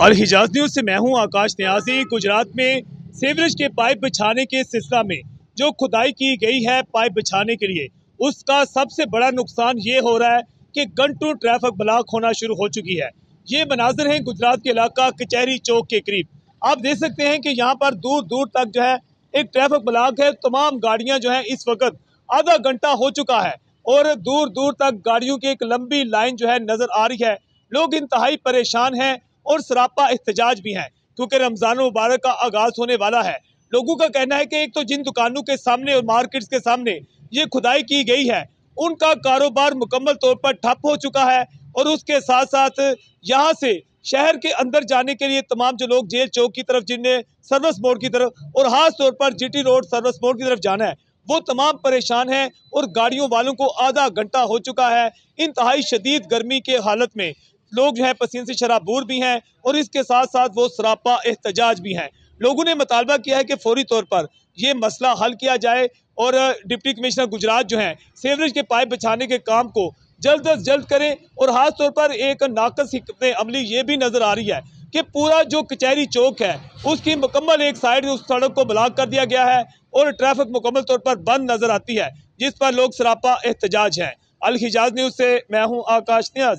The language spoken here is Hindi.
अल हिजाज न्यूज़ से मैं हूं आकाश न्याजी। गुजरात में सीवरेज के पाइप बिछाने के सिलसिला में जो खुदाई की गई है पाइप बिछाने के लिए, उसका सबसे बड़ा नुकसान ये हो रहा है कि घंटों ट्रैफिक ब्लॉक होना शुरू हो चुकी है। ये मनाजर हैं गुजरात के इलाका कचहरी चौक के करीब। आप देख सकते हैं कि यहाँ पर दूर दूर तक जो है एक ट्रैफिक ब्लॉक है। तमाम गाड़ियाँ जो है इस वक्त आधा घंटा हो चुका है और दूर दूर तक गाड़ियों की एक लंबी लाइन जो है नजर आ रही है। लोग इंतहाई परेशान हैं और सरापा एहतजाज भी हैं क्योंकि रमजान मुबारक का आगाज होने वाला है। लोगों का कहना है कि एक तो जिन दुकानों के सामने और मार्केट्स के सामने ये खुदाई की गई है उनका कारोबार मुकम्मल तौर पर ठप हो चुका है और उसके साथ साथ यहाँ से शहर के अंदर जाने के लिए तमाम जो लोग जेल चौक की तरफ, जिन्हें सर्विस मोड की तरफ और खास तौर पर जीटी रोड सर्विस मोड की तरफ जाना है, वो तमाम परेशान हैं और गाड़ियों वालों को आधा घंटा हो चुका है। इंतहाई शदीद गर्मी के हालत में लोग जो है पसीने से शराबूर भी हैं और इसके साथ साथ वो सरापा एहतजाज भी हैं। लोगों ने मुतालबा किया है कि फौरी तौर पर ये मसला हल किया जाए और डिप्टी कमिश्नर गुजरात जो हैं सीवरेज के पाइप बिछाने के काम को जल्द अज जल्द करें। और खास तौर पर एक नाकस हिकमत अमली ये भी नजर आ रही है कि पूरा जो कचहरी चौक है उसकी मुकम्मल एक साइड उस सड़क को ब्लॉक कर दिया गया है और ट्रैफिक मुकम्मल तौर पर बंद नजर आती है, जिस पर लोग सरापा एहतजाज हैं। अल हिजाज न्यूज़ से मैं हूँ आकाश न्याज।